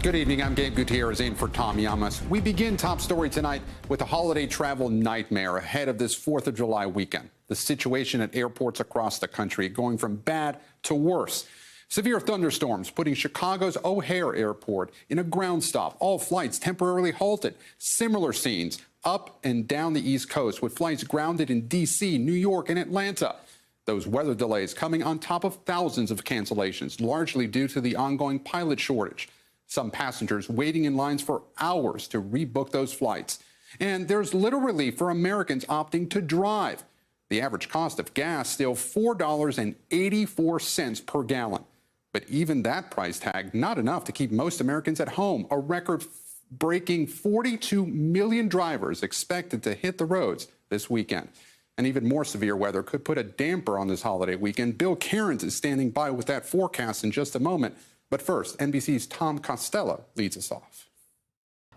Good evening. I'm Gabe Gutierrez in for Tom Llamas. We begin top story tonight with a holiday travel nightmare ahead of this 4th of July weekend. The situation at airports across the country going from bad to worse. Severe thunderstorms putting Chicago's O'Hare Airport in a ground stop. All flights temporarily halted. Similar scenes up and down the East Coast with flights grounded in D.C., New York, and Atlanta. Those weather delays coming on top of thousands of cancellations, largely due to the ongoing pilot shortage. Some passengers waiting in lines for hours to rebook those flights. And there's little relief for Americans opting to drive. The average cost of gas still $4.84 per gallon. But even that price tag, not enough to keep most Americans at home. A record-breaking 42 million drivers expected to hit the roads this weekend. And even more severe weather could put a damper on this holiday weekend. Bill Cairns is standing by with that forecast in just a moment. But first, NBC's Tom Costello leads us off.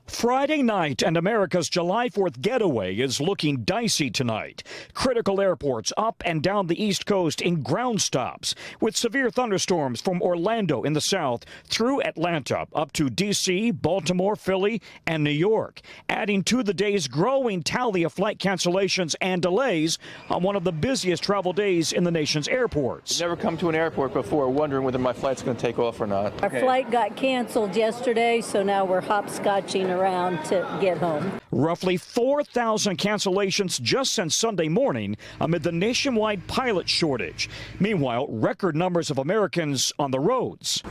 Friday night and America's July 4th getaway is looking dicey tonight. Critical airports up and down the East Coast in ground stops, with severe thunderstorms from Orlando in the south through Atlanta up to D.C., Baltimore, Philly, and New York, adding to the day's growing tally of flight cancellations and delays on one of the busiest travel days in the nation's airports. Never come to an airport before wondering whether my flight's going to take off or not. Our flight got canceled yesterday, so now we're hopscotching around to get home. Roughly 4,000 cancellations just since Sunday morning amid the nationwide pilot shortage. Meanwhile, record numbers of Americans on the roads.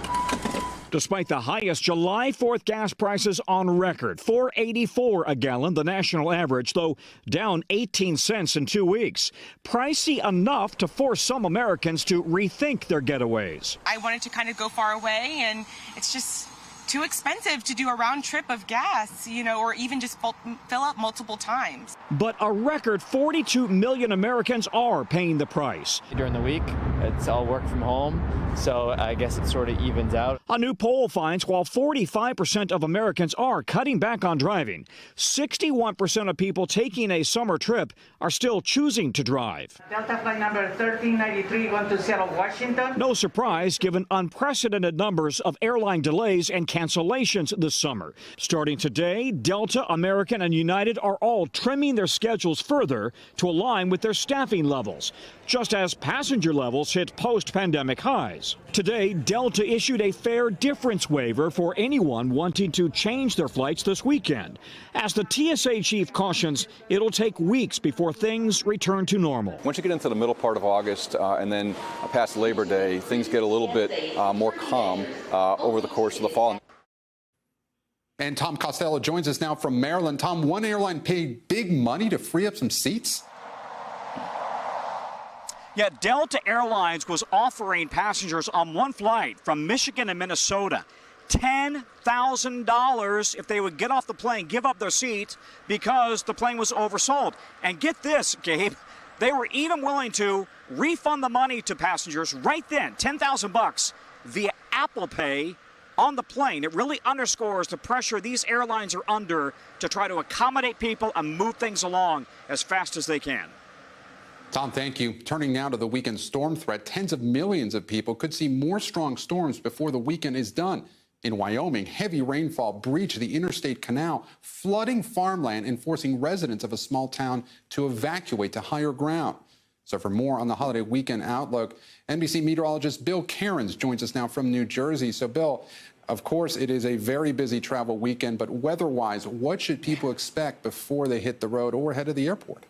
Despite the highest July 4th gas prices on record, $4.84 a gallon, the national average, though down 18 cents in 2 weeks. Pricey enough to force some Americans to rethink their getaways. I wanted to kind of go far away, and it's just too expensive to do a round trip of gas, or even just fill up multiple times. But a record 42 million Americans are paying the price. During the week, it's all work from home, so I guess it sort of evens out. A new poll finds while 45% of Americans are cutting back on driving, 61% of people taking a summer trip are still choosing to drive. Delta flight number 1393 going to Seattle, Washington. No surprise given unprecedented numbers of airline delays and cancellations this summer. Starting today, Delta, American, and United are all trimming their schedules further to align with their staffing levels, just as passenger levels hit post-pandemic highs. Today, Delta issued a fare difference waiver for anyone wanting to change their flights this weekend. As the TSA chief cautions, it'll take weeks before things return to normal. Once you get into the middle part of August and then past Labor Day, things get a little bit more calm over the course of the fall. And Tom Costello joins us now from Maryland. Tom, one airline paid big money to free up some seats? Yeah, Delta Airlines was offering passengers on one flight from Michigan and Minnesota $10,000 if they would get off the plane, give up their seats because the plane was oversold. And get this, Gabe, they were even willing to refund the money to passengers right then, $10,000 via Apple Pay on the plane. It really underscores the pressure these airlines are under to try to accommodate people and move things along as fast as they can. Tom, thank you. Turning now to the weekend storm threat, tens of millions of people could see more strong storms before the weekend is done. In Wyoming, heavy rainfall breached the interstate canal, flooding farmland and forcing residents of a small town to evacuate to higher ground. So for more on the holiday weekend outlook, NBC meteorologist Bill Cairns joins us now from New Jersey. So, Bill, of course, it is a very busy travel weekend, but weather-wise, what should people expect before they hit the road or head to the airport?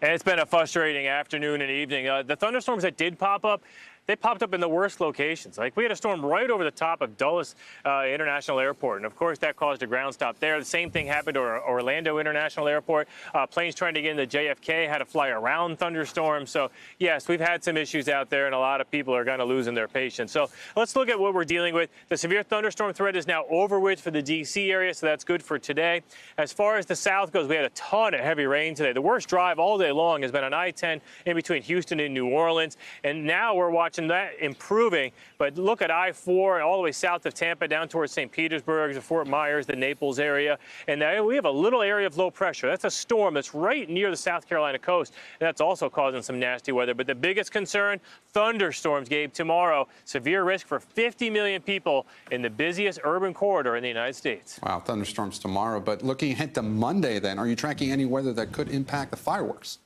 It's been a frustrating afternoon and evening. The thunderstorms that did pop up, they popped up in the worst locations. Like, we had a storm right over the top of Dulles International Airport, and of course that caused a ground stop there. The same thing happened to Orlando International Airport. Planes trying to get into JFK had to fly around thunderstorms. So yes, we've had some issues out there, and a lot of people are kind of losing their patience. So let's look at what we're dealing with. The severe thunderstorm threat is now over with for the D.C. area, so that's good for today. As far as the south goes, we had a ton of heavy rain today. The worst drive all day long has been on I-10 in between Houston and New Orleans, and now we're watching watching that improving. But look at I-4 all the way south of Tampa down towards St. Petersburg, to Fort Myers, the Naples area. And we have a little area of low pressure. That's a storm that's right near the South Carolina coast. And that's also causing some nasty weather. But the biggest concern, thunderstorms, Gabe, tomorrow. Severe risk for 50 million people in the busiest urban corridor in the United States. Wow, thunderstorms tomorrow. But looking ahead to Monday then, are you tracking any weather that could impact the fireworks?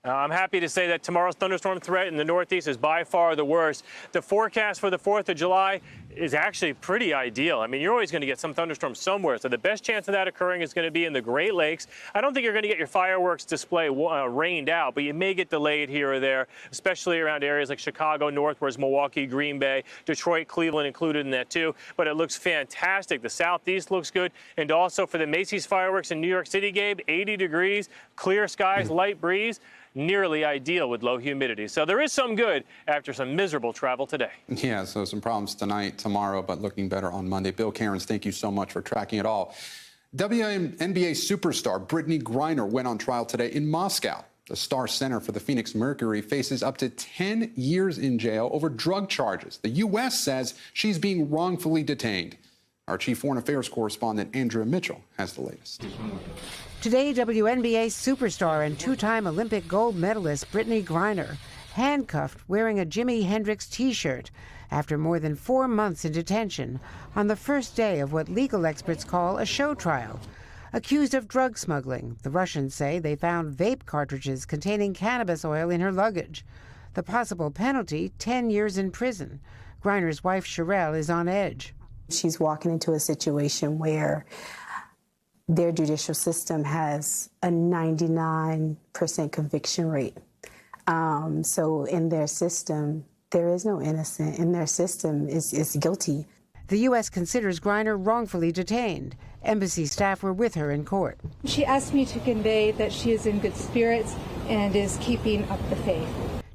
I'm happy to say that tomorrow's thunderstorm threat in the Northeast is by far the worst. The forecast for the 4th of July is actually pretty ideal. I mean, you're always going to get some thunderstorms somewhere, so the best chance of that occurring is going to be in the Great Lakes. I don't think you're going to get your fireworks display rained out, but you may get delayed here or there, especially around areas like Chicago, northwards, Milwaukee, Green Bay, Detroit, Cleveland included in that too. But it looks fantastic. The Southeast looks good. And also for the Macy's fireworks in New York City, Gabe, 80 degrees, clear skies, light breeze. Nearly ideal with low humidity. So there is some good after some miserable travel today. Yeah, so some problems tonight, tomorrow, but looking better on Monday. Bill Cairns, thank you so much for tracking it all. WNBA superstar Brittney Griner went on trial today in Moscow. The star center for the Phoenix Mercury faces up to 10 years in jail over drug charges. The U.S. says she's being wrongfully detained. Our chief foreign affairs correspondent, Andrea Mitchell, has the latest. Today, WNBA superstar and two-time Olympic gold medalist Brittney Griner handcuffed wearing a Jimi Hendrix T-shirt after more than 4 months in detention on the first day of what legal experts call a show trial. Accused of drug smuggling, the Russians say they found vape cartridges containing cannabis oil in her luggage. The possible penalty, 10 years in prison. Griner's wife, Sherelle, is on edge. She's walking into a situation where their judicial system has a 99% conviction rate. So in their system, there is no innocent. In their system, is guilty. The U.S. considers Griner wrongfully detained. Embassy staff were with her in court. She asked me to convey that she is in good spirits and is keeping up the faith.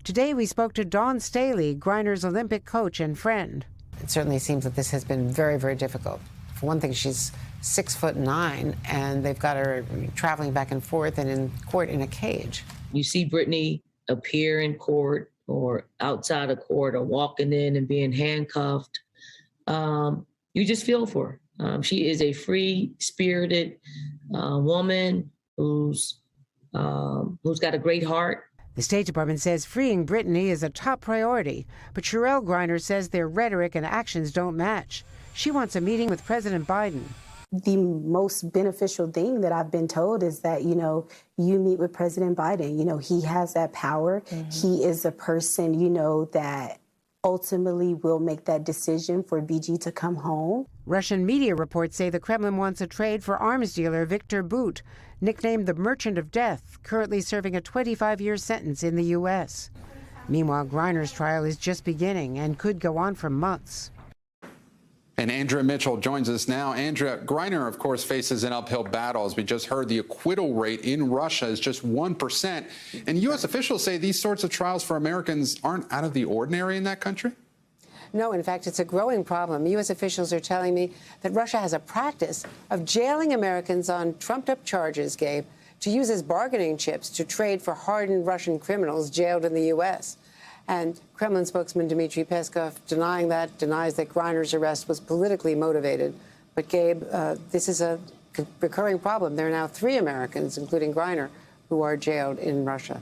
Today we spoke to Dawn Staley, Griner's Olympic coach and friend. It certainly seems that this has been very, very difficult. For one thing, she's 6'9", and they've got her traveling back and forth and in court in a cage. You see Brittney appear in court or outside of court or walking in and being handcuffed. You just feel for her. She is a free-spirited woman who's got a great heart. The State Department says freeing Brittney is a top priority, but Sherelle Griner says their rhetoric and actions don't match. She wants a meeting with President Biden. The most beneficial thing that I've been told is that, you meet with President Biden. He has that power. Mm-hmm. He is a person, that ultimately will make that decision for BG to come home. Russian media reports say the Kremlin wants a trade for arms dealer Viktor Bout, nicknamed the Merchant of Death, currently serving a 25-year sentence in the U.S. Meanwhile, Griner's trial is just beginning and could go on for months. And Andrea Mitchell joins us now. Andrea, Griner, of course, faces an uphill battle. As we just heard, the acquittal rate in Russia is just 1%. And U.S. officials say these sorts of trials for Americans aren't out of the ordinary in that country? No, in fact, it's a growing problem. U.S. officials are telling me that Russia has a practice of jailing Americans on trumped-up charges, Gabe, to use as bargaining chips to trade for hardened Russian criminals jailed in the U.S. And Kremlin spokesman Dmitry Peskov denies that Griner's arrest was politically motivated. But, Gabe, this is a recurring problem. There are now 3 Americans, including Griner, who are jailed in Russia.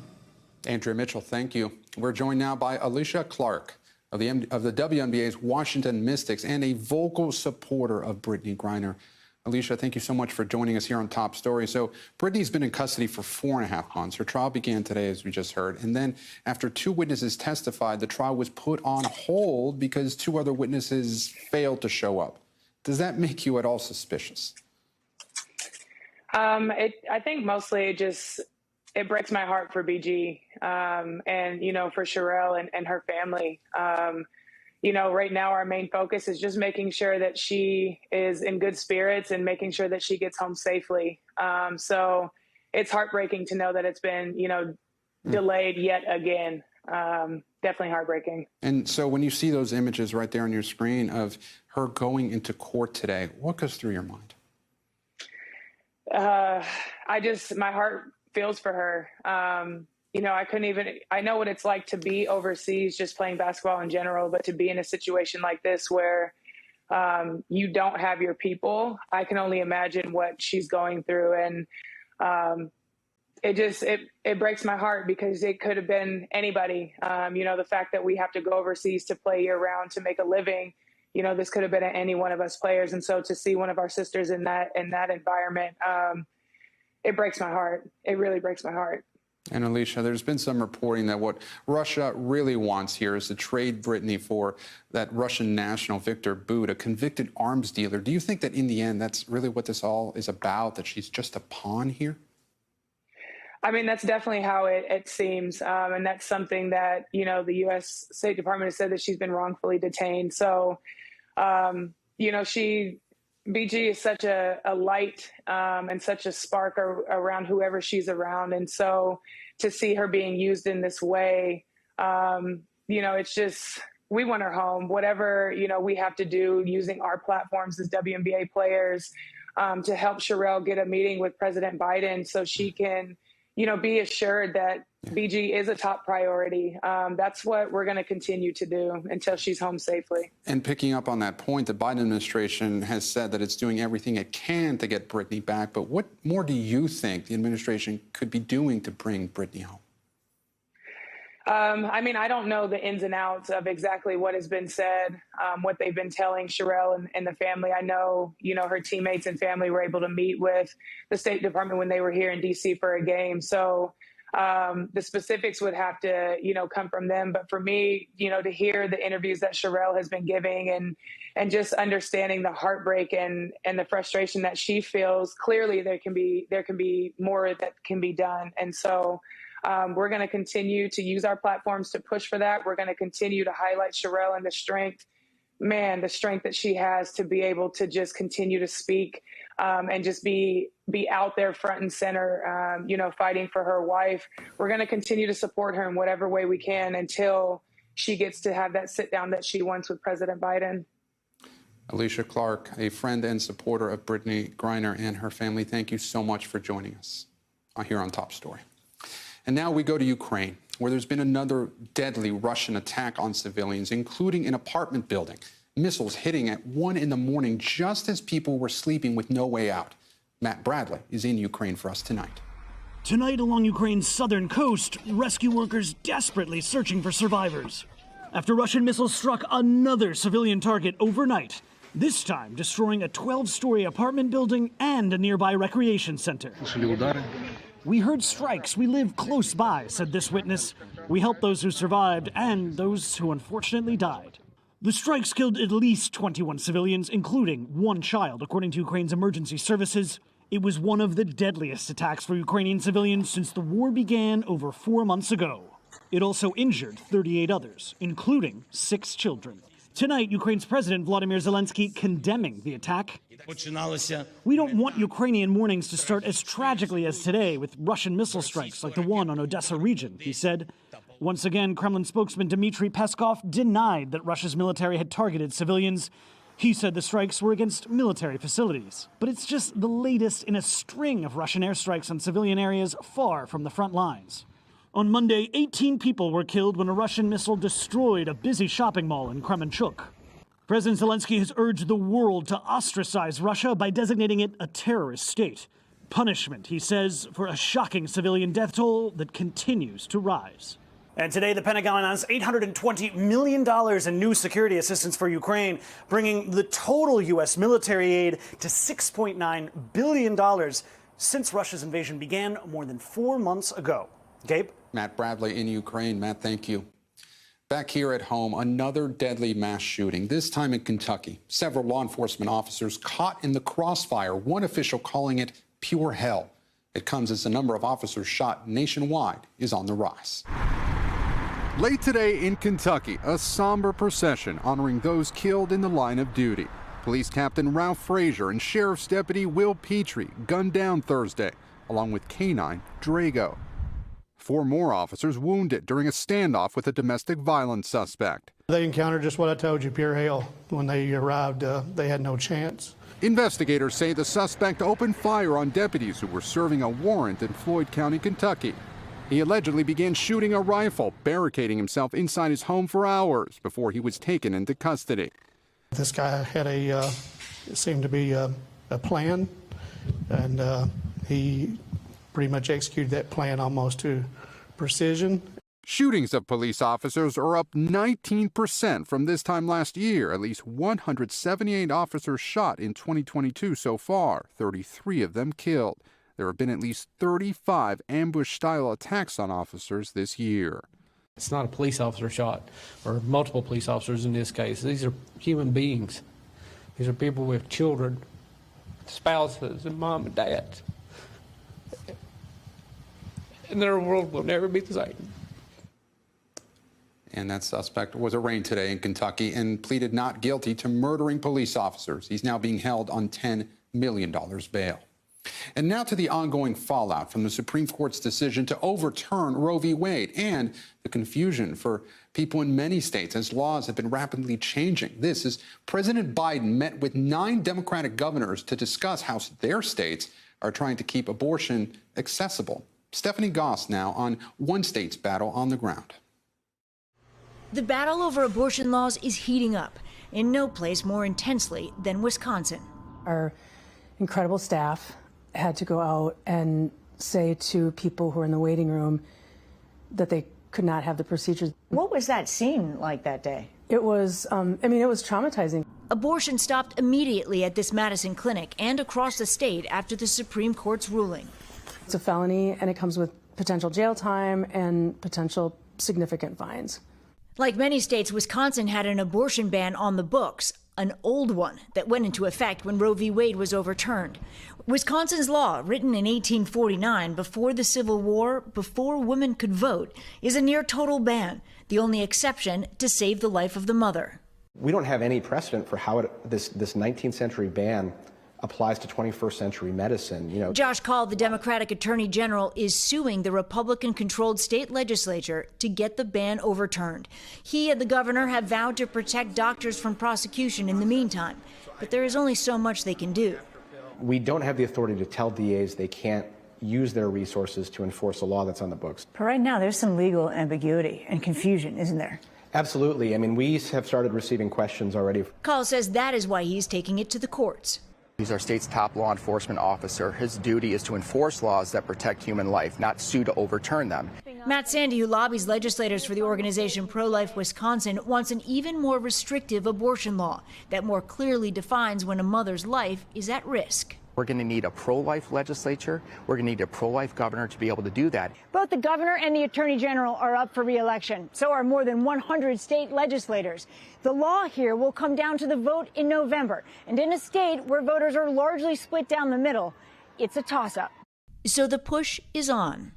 Andrea Mitchell, thank you. We're joined now by Alicia Clark of the WNBA's Washington Mystics and a vocal supporter of Brittney Griner. Alicia, thank you so much for joining us here on Top Story. So Brittney's been in custody for 4.5 months. Her trial began today, as we just heard. And then after 2 witnesses testified, the trial was put on hold because 2 other witnesses failed to show up. Does that make you at all suspicious? I think mostly it breaks my heart for BG and, for Sherelle and her family. Right now our main focus is just making sure that she is in good spirits and making sure that she gets home safely. So it's heartbreaking to know that it's been, delayed yet again. Definitely heartbreaking. And so when you see those images right there on your screen of her going into court today, what goes through your mind? My heart feels for her. I know what it's like to be overseas just playing basketball in general, but to be in a situation like this where you don't have your people, I can only imagine what she's going through. And it breaks my heart because it could have been anybody. The fact that we have to go overseas to play year round to make a living, this could have been any one of us players. And so to see one of our sisters in that environment, it breaks my heart. It really breaks my heart. And Alicia, there's been some reporting that what Russia really wants here is to trade Brittney for that Russian national Viktor Bout, a convicted arms dealer. Do you think that in the end, that's really what this all is about, that she's just a pawn here? I mean, that's definitely how it seems. And that's something that, the U.S. State Department has said that she's been wrongfully detained. So, BG is such a light and such a spark around whoever she's around. And so to see her being used in this way, it's just, we want her home. Whatever, we have to do using our platforms as WNBA players to help Sherelle get a meeting with President Biden so she can, be assured that BG is a top priority. That's what we're going to continue to do until she's home safely. And picking up on that point, the Biden administration has said that it's doing everything it can to get Brittney back. But what more do you think the administration could be doing to bring Brittney home? I don't know the ins and outs of exactly what has been said, what they've been telling Sherelle and the family. I know, her teammates and family were able to meet with the State Department when they were here in D.C. for a game. So the specifics would have to, come from them. But for me, to hear the interviews that Sherelle has been giving and just understanding the heartbreak and the frustration that she feels, clearly there can be more that can be done. And so we're going to continue to use our platforms to push for that. We're going to continue to highlight Sherelle and the strength that she has to be able to just continue to speak and just be out there front and center, fighting for her wife. We're going to continue to support her in whatever way we can until she gets to have that sit down that she wants with President Biden. Alicia Clark, a friend and supporter of Brittney Griner and her family, thank you so much for joining us here on Top Story. And now we go to Ukraine, where there's been another deadly Russian attack on civilians, including an apartment building. Missiles hitting at 1 in the morning just as people were sleeping with no way out. Matt Bradley is in Ukraine for us tonight. Tonight along Ukraine's southern coast, rescue workers desperately searching for survivors. After Russian missiles struck another civilian target overnight, this time destroying a 12-story apartment building and a nearby recreation center. We heard strikes. We live close by, said this witness. We helped those who survived and those who unfortunately died. The strikes killed at least 21 civilians, including one child, according to Ukraine's emergency services. It was one of the deadliest attacks for Ukrainian civilians since the war began over 4 months ago. It also injured 38 others, including 6 children. Tonight, Ukraine's President Volodymyr Zelensky condemning the attack. We don't want Ukrainian mornings to start as tragically as today with Russian missile strikes like the one on Odessa region, he said. Once again, Kremlin spokesman Dmitry Peskov denied that Russia's military had targeted civilians. He said the strikes were against military facilities. But it's just the latest in a string of Russian airstrikes on civilian areas far from the front lines. On Monday, 18 people were killed when a Russian missile destroyed a busy shopping mall in Kremenchuk. President Zelensky has urged the world to ostracize Russia by designating it a terrorist state. Punishment, he says, for a shocking civilian death toll that continues to rise. And today, the Pentagon announced $820 million in new security assistance for Ukraine, bringing the total U.S. military aid to $6.9 billion since Russia's invasion began more than 4 months ago. Gabe? Matt Bradley in Ukraine. Matt, thank you. Back here at home, another deadly mass shooting, this time in Kentucky. Several law enforcement officers caught in the crossfire, one official calling it pure hell. It comes as the number of officers shot nationwide is on the rise. Late today in Kentucky, a somber procession honoring those killed in the line of duty. Police Captain Ralph Frazier and Sheriff's Deputy Will Petrie gunned down Thursday, along with K-9 Drago. 4 more officers wounded during a standoff with a domestic violence suspect. They encountered just what I told you, pure hell. When they arrived, they had no chance. Investigators say the suspect opened fire on deputies who were serving a warrant in Floyd County, Kentucky. He allegedly began shooting a rifle, barricading himself inside his home for hours before he was taken into custody. This guy had it seemed to be a plan, and he pretty much executed that plan almost to precision. Shootings of police officers are up 19% from this time last year. At least 178 officers shot in 2022 so far, 33 of them killed. There have been at least 35 ambush-style attacks on officers this year. It's not a police officer shot, or multiple police officers in this case. These are human beings. These are people with children, spouses, and mom and dads. And their world will never be the same. And that suspect was arraigned today in Kentucky and pleaded not guilty to murdering police officers. He's now being held on $10 million bail. And now to the ongoing fallout from the Supreme Court's decision to overturn Roe v. Wade and the confusion for people in many states as laws have been rapidly changing. This is President Biden met with 9 Democratic governors to discuss how their states are trying to keep abortion accessible. Stephanie Goss now on one state's battle on the ground. The battle over abortion laws is heating up, in no place more intensely than Wisconsin. Our incredible staff had to go out and say to people who are in the waiting room that they could not have the procedures. What was that scene like that day? It was, it was traumatizing. Abortion stopped immediately at this Madison clinic and across the state after the Supreme Court's ruling. It's a felony, and it comes with potential jail time and potential significant fines. Like many states, Wisconsin had an abortion ban on the books, an old one that went into effect when Roe v. Wade was overturned. Wisconsin's law, written in 1849, before the Civil War, before women could vote, is a near total ban, the only exception to save the life of the mother. We don't have any precedent for how this 19th century ban applies to 21st century medicine. Josh Kaul, the Democratic Attorney General, is suing the Republican-controlled state legislature to get the ban overturned. He and the governor have vowed to protect doctors from prosecution in the meantime, but there is only so much they can do. We don't have the authority to tell DAs they can't use their resources to enforce a law that's on the books. But right now, there's some legal ambiguity and confusion, isn't there? Absolutely. We have started receiving questions already. Kaul says that is why he's taking it to the courts. He's our state's top law enforcement officer. His duty is to enforce laws that protect human life, not sue to overturn them. Matt Sandy, who lobbies legislators for the organization Pro-Life Wisconsin, wants an even more restrictive abortion law that more clearly defines when a mother's life is at risk. We're going to need a pro-life legislature. We're going to need a pro-life governor to be able to do that. Both the governor and the attorney general are up for re-election. So are more than 100 state legislators. The law here will come down to the vote in November. And in a state where voters are largely split down the middle, it's a toss-up. So the push is on.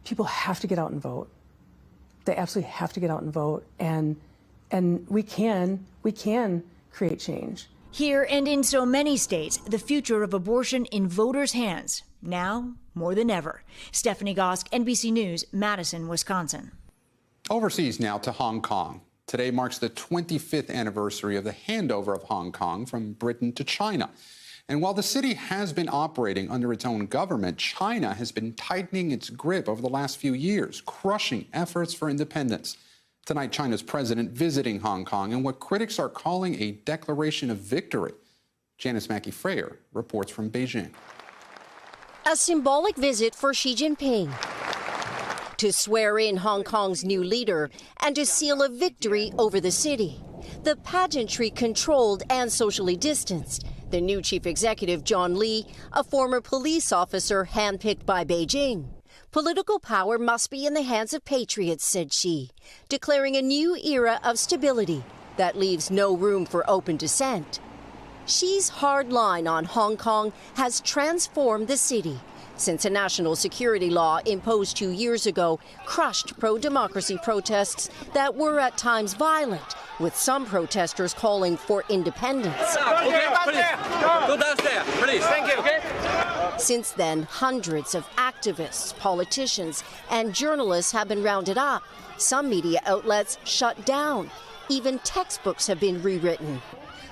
People have to get out and vote. They absolutely have to get out and vote. And we can create change. Here and in so many states, the future of abortion in voters' hands, now more than ever. Stephanie Gosk, NBC News, Madison, Wisconsin. Overseas now to Hong Kong. Today marks the 25th anniversary of the handover of Hong Kong from Britain to China. And while the city has been operating under its own government, China has been tightening its grip over the last few years, crushing efforts for independence. Tonight, China's president visiting Hong Kong in what critics are calling a declaration of victory. Janice Mackey-Freyer reports from Beijing. A symbolic visit for Xi Jinping to swear in Hong Kong's new leader and to seal a victory over the city. The pageantry controlled and socially distanced. The new chief executive, John Lee, a former police officer handpicked by Beijing. Political power must be in the hands of patriots, said Xi, declaring a new era of stability that leaves no room for open dissent. Xi's hard line on Hong Kong has transformed the city since a national security law imposed 2 years ago crushed pro-democracy protests that were at times violent, with some protesters calling for independence. Go downstairs, please. Thank you. Since then, hundreds of activists, politicians, and journalists have been rounded up. Some media outlets shut down. Even textbooks have been rewritten.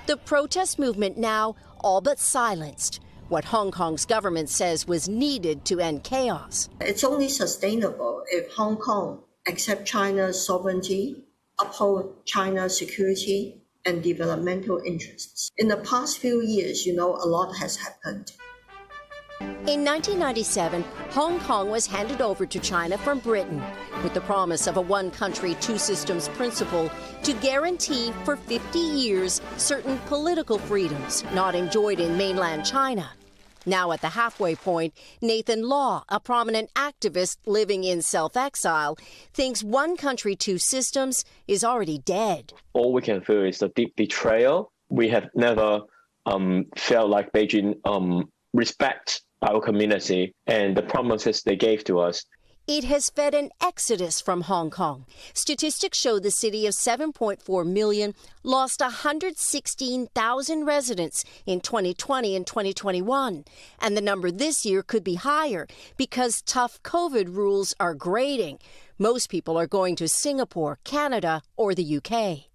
The protest movement now all but silenced. what Hong Kong's government says was needed to end chaos. It's only sustainable if Hong Kong accepts China's sovereignty, uphold China's security and developmental interests. In the past few years, a lot has happened. In 1997, Hong Kong was handed over to China from Britain with the promise of a one country, two systems principle to guarantee for 50 years certain political freedoms not enjoyed in mainland China. Now at the halfway point, Nathan Law, a prominent activist living in self-exile, thinks one country, two systems is already dead. All we can feel is a deep betrayal. We have never felt like Beijing respects our community and the promises they gave to us. It has fed an exodus from Hong Kong. Statistics show the city of 7.4 million lost 116,000 residents in 2020 and 2021. And the number this year could be higher because tough COVID rules are grating. Most people are going to Singapore, Canada, or the UK.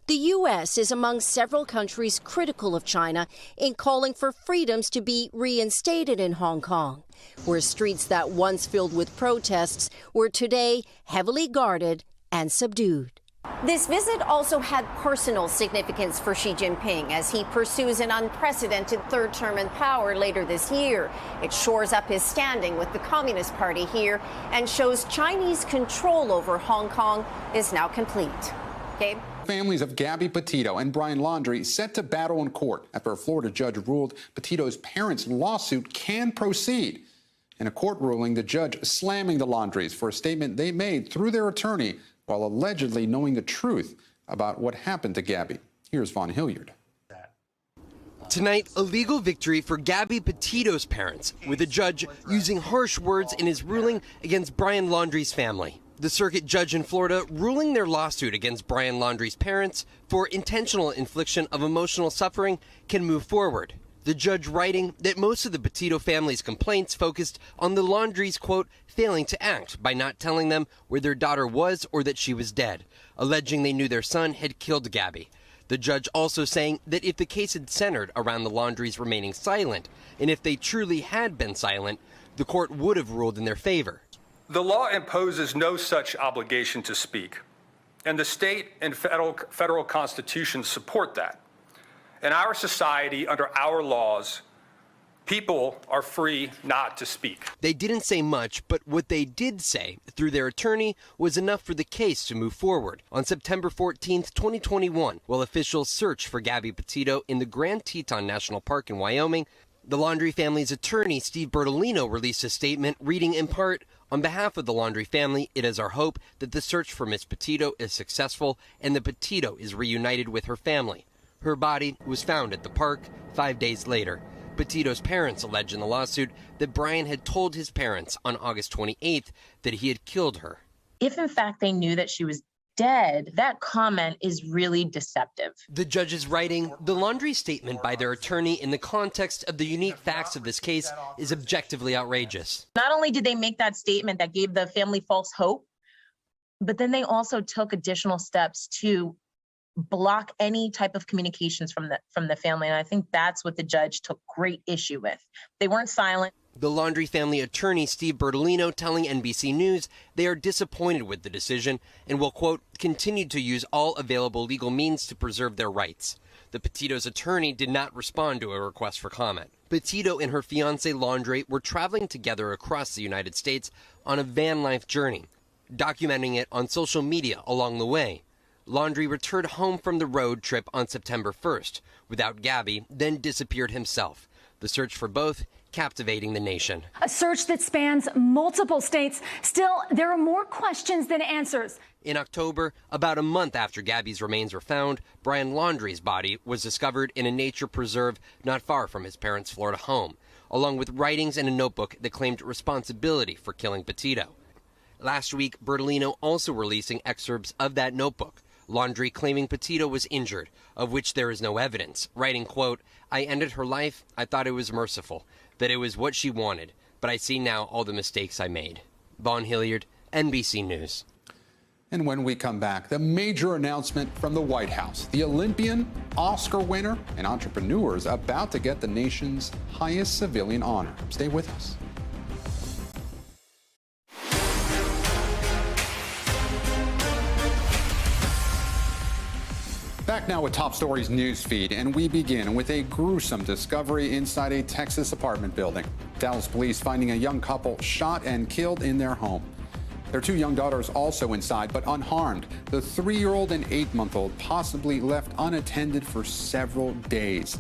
The U.S. is among several countries critical of China in calling for freedoms to be reinstated in Hong Kong, where streets that once filled with protests were today heavily guarded and subdued. This visit also had personal significance for Xi Jinping as he pursues an unprecedented third term in power later this year. It shores up his standing with the Communist Party here and shows Chinese control over Hong Kong is now complete. Gabe? Families of Gabby Petito and Brian Laundrie set to battle in court after a Florida judge ruled Petito's parents' lawsuit can proceed. In a court ruling, the judge slamming the Laundries for a statement they made through their attorney while allegedly knowing the truth about what happened to Gabby. Here's Vaughn Hilliard. Tonight, a legal victory for Gabby Petito's parents, with a judge using harsh words in his ruling against Brian Laundrie's family. The circuit judge in Florida ruling their lawsuit against Brian Laundrie's parents for intentional infliction of emotional suffering can move forward. The judge writing that most of the Petito family's complaints focused on the Laundries, quote, failing to act by not telling them where their daughter was or that she was dead, alleging they knew their son had killed Gabby. The judge also saying that if the case had centered around the Laundries remaining silent, and if they truly had been silent, the court would have ruled in their favor. The law imposes no such obligation to speak, and the state and federal constitutions support that. In our society, under our laws, people are free not to speak. They didn't say much, but what they did say through their attorney was enough for the case to move forward. On September 14th, 2021, while officials searched for Gabby Petito in the Grand Teton National Park in Wyoming, the Laundrie family's attorney, Steve Bertolino, released a statement reading in part, "On behalf of the Laundrie family, it is our hope that the search for Miss Petito is successful and that Petito is reunited with her family. Her body was found at the park 5 days later." Petito's parents allege in the lawsuit that Brian had told his parents on August 28th that he had killed her. If in fact they knew that she was dead, that comment is really deceptive. The judge is writing, the Laundrie statement by their attorney in the context of the unique facts of this case is objectively outrageous. Not only did they make that statement that gave the family false hope, but then they also took additional steps to block any type of communications from the family. And I think that's what the judge took great issue with. They weren't silent. The Laundrie family attorney, Steve Bertolino, telling NBC News they are disappointed with the decision and will, quote, continue to use all available legal means to preserve their rights. The Petito's attorney did not respond to a request for comment. Petito and her fiancé Laundrie were traveling together across the United States on a van life journey, documenting it on social media along the way. Laundrie returned home from the road trip on September 1st without Gabby, then disappeared himself. The search for both captivating the nation. A search that spans multiple states. Still, there are more questions than answers. In October, about a month after Gabby's remains were found, Brian Laundrie's body was discovered in a nature preserve not far from his parents' Florida home, along with writings and a notebook that claimed responsibility for killing Petito. Last week, Bertolino also releasing excerpts of that notebook. Laundrie claiming Petito was injured, of which there is no evidence, writing, quote, I ended her life, I thought it was merciful, that it was what she wanted, but I see now all the mistakes I made. Vaughn Hilliard, NBC News. And when we come back, the major announcement from the White House. The Olympian, Oscar winner, and entrepreneur is about to get the nation's highest civilian honor. Stay with us. Back now with Top Stories news feed, and we begin with a gruesome discovery inside a Texas apartment building. Dallas police finding a young couple shot and killed in their home. Their 2 young daughters also inside, but unharmed. The 3-year-old and 8-month-old possibly left unattended for several days.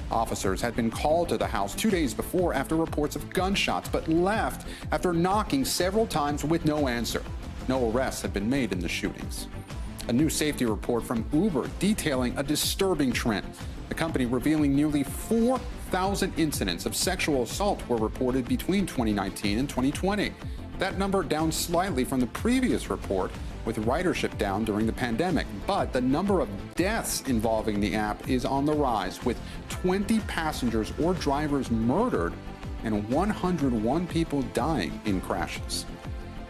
Officers had been called to the house 2 days before after reports of gunshots, but left after knocking several times with no answer. No arrests have been made in the shootings. A new safety report from Uber detailing a disturbing trend. The company revealing nearly 4,000 incidents of sexual assault were reported between 2019 and 2020. That number down slightly from the previous report, with ridership down during the pandemic. But the number of deaths involving the app is on the rise, with 20 passengers or drivers murdered and 101 people dying in crashes.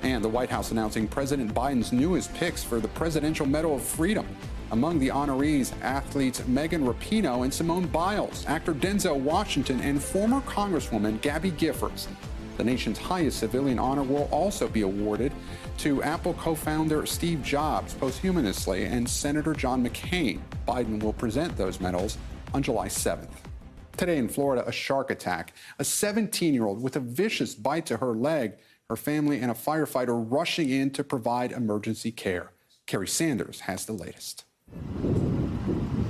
And the White House announcing President Biden's newest picks for the Presidential Medal of Freedom. Among the honorees, athletes Megan Rapinoe and Simone Biles, actor Denzel Washington, and former Congresswoman Gabby Giffords. The nation's highest civilian honor will also be awarded to Apple co-founder Steve Jobs posthumously and Senator John McCain. Biden will present those medals on July 7th. Today in Florida, a shark attack. A 17-year-old with a vicious bite to her leg, her family and a firefighter rushing in to provide emergency care. Kerry Sanders has the latest.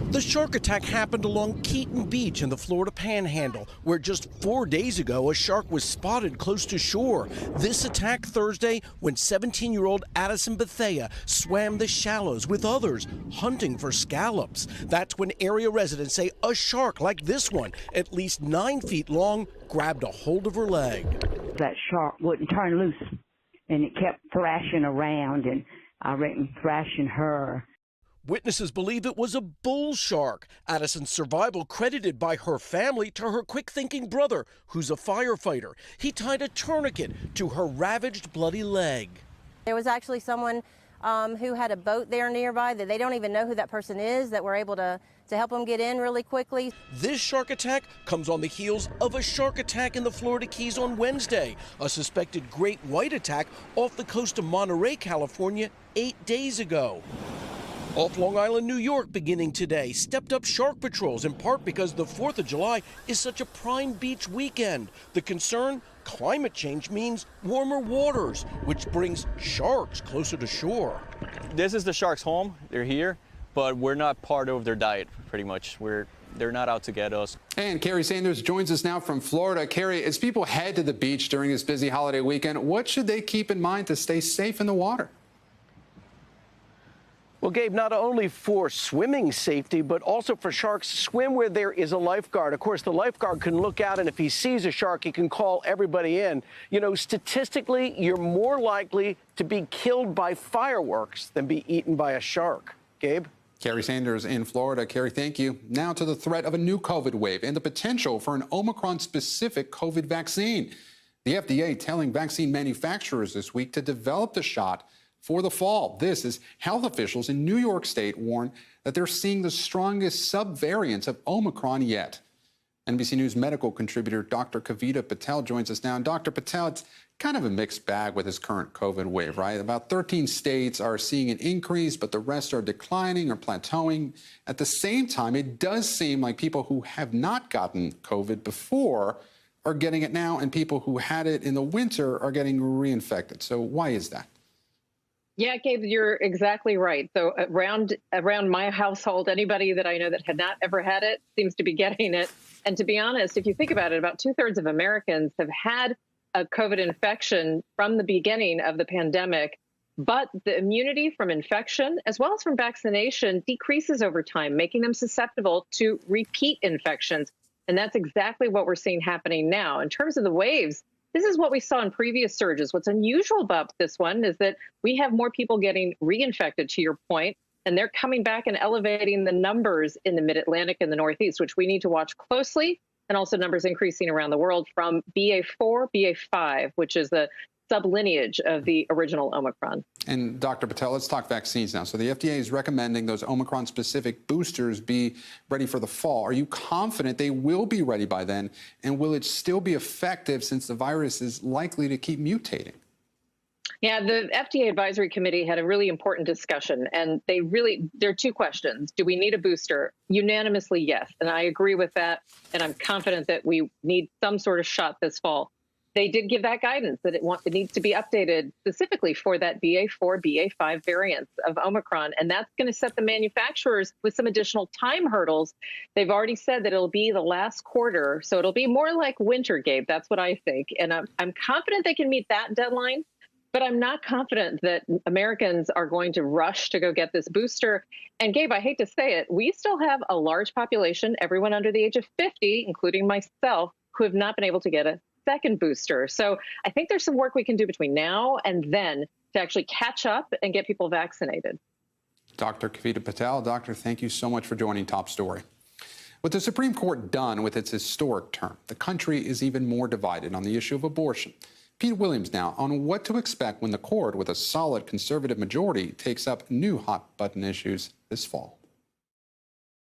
The shark attack happened along Keaton Beach in the Florida Panhandle, where just 4 days ago a shark was spotted close to shore. This attack Thursday when 17-year-old Addison Bethea swam the shallows with others hunting for scallops. That's when area residents say a shark like this one, at least 9 feet long, grabbed a hold of her leg. That shark wouldn't turn loose, and it kept thrashing around, and I reckon thrashing her. Witnesses believe it was a bull shark. Addison's survival credited by her family to her quick-thinking brother, who's a firefighter. He tied a tourniquet to her ravaged, bloody leg. There was actually someone who had a boat there nearby that they don't even know who that person is, that were able to help them get in really quickly. This shark attack comes on the heels of a shark attack in the Florida Keys on Wednesday, a suspected great white attack off the coast of Monterey, California, 8 days ago. Off Long Island, New York, beginning today, stepped up shark patrols, in part because the 4th of July is such a prime beach weekend. The concern? Climate change means warmer waters, which brings sharks closer to shore. This is the sharks' home. They're here, but we're not part of their diet, pretty much. They're not out to get us. And Kerry Sanders joins us now from Florida. Kerry, as people head to the beach during this busy holiday weekend, what should they keep in mind to stay safe in the water? Well, Gabe, not only for swimming safety, but also for sharks, swim where there is a lifeguard. Of course, the lifeguard can look out, and if he sees a shark, he can call everybody in. You know, statistically, you're more likely to be killed by fireworks than be eaten by a shark. Gabe? Kerry Sanders in Florida. Kerry, thank you. Now to the threat of a new COVID wave and the potential for an Omicron-specific COVID vaccine. The FDA telling vaccine manufacturers this week to develop the shot for the fall. This is health officials in New York State warn that they're seeing the strongest subvariants of Omicron yet. NBC News medical contributor Dr. Kavita Patel joins us now. And Dr. Patel, it's kind of a mixed bag with this current COVID wave, right? About 13 states are seeing an increase, but the rest are declining or plateauing. At the same time, it does seem like people who have not gotten COVID before are getting it now, and people who had it in the winter are getting reinfected. So why is that? Yeah, Gabe, you're exactly right. So around my household, anybody that I know that had not ever had it seems to be getting it. And to be honest, if you think about it, about 2/3 of Americans have had a COVID infection from the beginning of the pandemic. But the immunity from infection, as well as from vaccination, decreases over time, making them susceptible to repeat infections. And that's exactly what we're seeing happening now. In terms of the waves, this is what we saw in previous surges. What's unusual about this one is that we have more people getting reinfected, to your point, and they're coming back and elevating the numbers in the mid-Atlantic and the Northeast, which we need to watch closely, and also numbers increasing around the world from BA4, BA5, which is the sublineage of the original Omicron. And Dr. Patel, let's talk vaccines now. So the FDA is recommending those Omicron-specific boosters be ready for the fall. Are you confident they will be ready by then? And will it still be effective since the virus is likely to keep mutating? Yeah, the FDA Advisory Committee had a really important discussion, and there are two questions. Do we need a booster? Unanimously, yes. And I agree with that. And I'm confident that we need some sort of shot this fall. They did give that guidance that it needs to be updated specifically for that BA4, BA5 variants of Omicron. And that's going to set the manufacturers with some additional time hurdles. They've already said that it'll be the last quarter. So it'll be more like winter, Gabe. That's what I think. And I'm confident they can meet that deadline. But I'm not confident that Americans are going to rush to go get this booster. And Gabe, I hate to say it, we still have a large population, everyone under the age of 50, including myself, who have not been able to get a second booster. So I think there's some work we can do between now and then to actually catch up and get people vaccinated. Dr. Kavita Patel, doctor, thank you so much for joining Top Story. With the Supreme Court done with its historic term, the country is even more divided on the issue of abortion. Pete Williams now on what to expect when the court, with a solid conservative majority, takes up new hot-button issues this fall.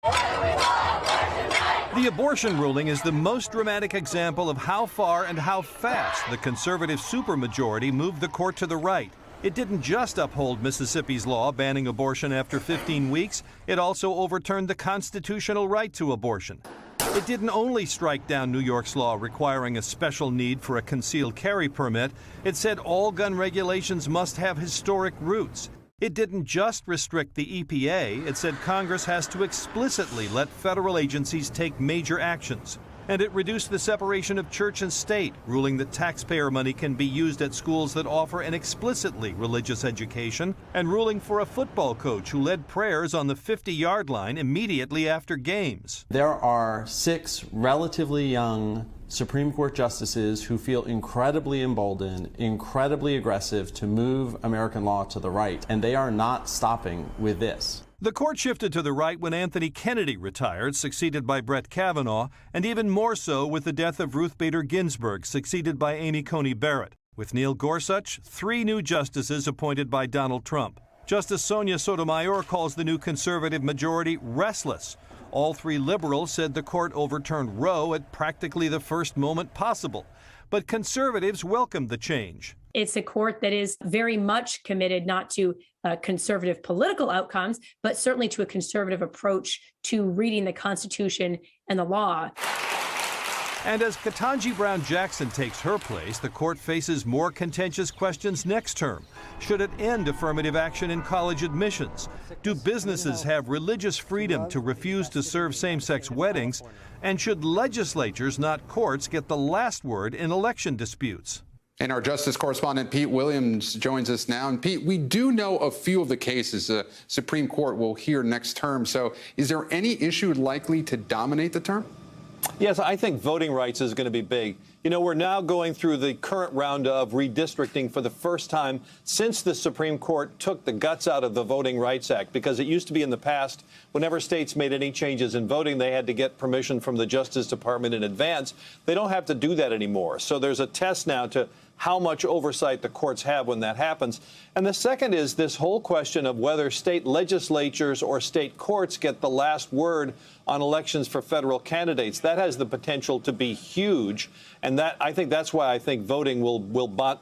The abortion ruling is the most dramatic example of how far and how fast the conservative supermajority moved the court to the right. It didn't just uphold Mississippi's law banning abortion after 15 weeks, it also overturned the constitutional right to abortion. It didn't only strike down New York's law requiring a special need for a concealed carry permit. It said all gun regulations must have historic roots. It didn't just restrict the EPA. It said Congress has to explicitly let federal agencies take major actions. And it reduced the separation of church and state, ruling that taxpayer money can be used at schools that offer an explicitly religious education, and ruling for a football coach who led prayers on the 50-yard line immediately after games. There are 6 relatively young Supreme Court justices who feel incredibly emboldened, incredibly aggressive to move American law to the right, and they are not stopping with this. The court shifted to the right when Anthony Kennedy retired, succeeded by Brett Kavanaugh, and even more so with the death of Ruth Bader Ginsburg, succeeded by Amy Coney Barrett. With Neil Gorsuch, 3 new justices appointed by Donald Trump. Justice Sonia Sotomayor calls the new conservative majority restless. All 3 liberals said the court overturned Roe at practically the first moment possible. But conservatives welcomed the change. It's a court that is very much committed not to conservative political outcomes, but certainly to a conservative approach to reading the Constitution and the law. And as Ketanji Brown Jackson takes her place, the court faces more contentious questions next term. Should it end affirmative action in college admissions? Do businesses have religious freedom to refuse to serve same-sex weddings? And should legislatures, not courts, get the last word in election disputes? And our justice correspondent Pete Williams joins us now. And Pete, we do know a few of the cases the Supreme Court will hear next term. So is there any issue likely to dominate the term? Yes, I think voting rights is going to be big. You know, we're now going through the current round of redistricting for the first time since the Supreme Court took the guts out of the Voting Rights Act, because it used to be in the past, whenever states made any changes in voting, they had to get permission from the Justice Department in advance. They don't have to do that anymore. So there's a test now to how much oversight the courts have when that happens. And the second is this whole question of whether state legislatures or state courts get the last word on elections for federal candidates. That has the potential to be huge. And I think that's why I think voting will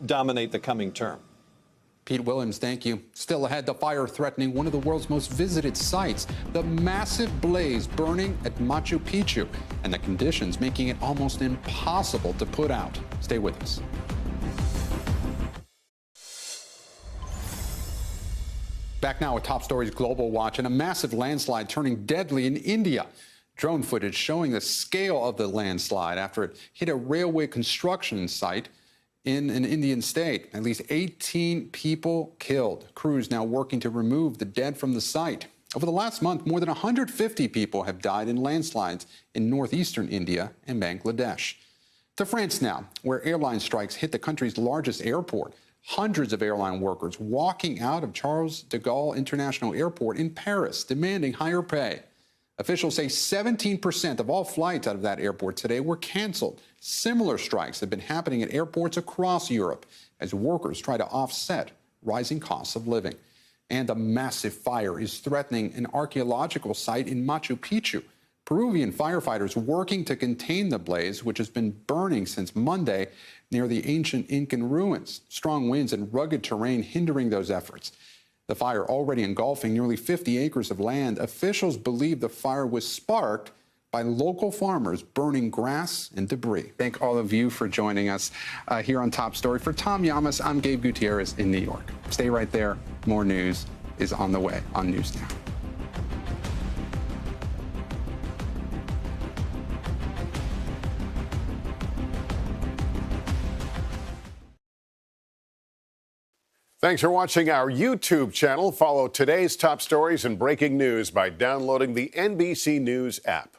dominate the coming term. Pete Williams, thank you. Still ahead, the fire threatening one of the world's most visited sites, the massive blaze burning at Machu Picchu, and the conditions making it almost impossible to put out. Stay with us. Back now with Top Stories Global Watch, and a massive landslide turning deadly in India. Drone footage showing the scale of the landslide after it hit a railway construction site in an Indian state. At least 18 people killed. Crews now working to remove the dead from the site. Over the last month, more than 150 people have died in landslides in northeastern India and Bangladesh. To France now, where airline strikes hit the country's largest airport. Hundreds of airline workers walking out of Charles de Gaulle International Airport in Paris, demanding higher pay. Officials say 17% of all flights out of that airport today were canceled. Similar strikes have been happening at airports across Europe as workers try to offset rising costs of living. And a massive fire is threatening an archaeological site in Machu Picchu. Peruvian firefighters working to contain the blaze, which has been burning since Monday near the ancient Incan ruins. Strong winds and rugged terrain hindering those efforts. The fire already engulfing nearly 50 acres of land. Officials believe the fire was sparked by local farmers burning grass and debris. Thank all of you for joining us here on Top Story. For Tom Llamas, I'm Gabe Gutierrez in New York. Stay right there. More news is on the way on News Now. Thanks for watching our YouTube channel. Follow today's top stories and breaking news by downloading the NBC News app.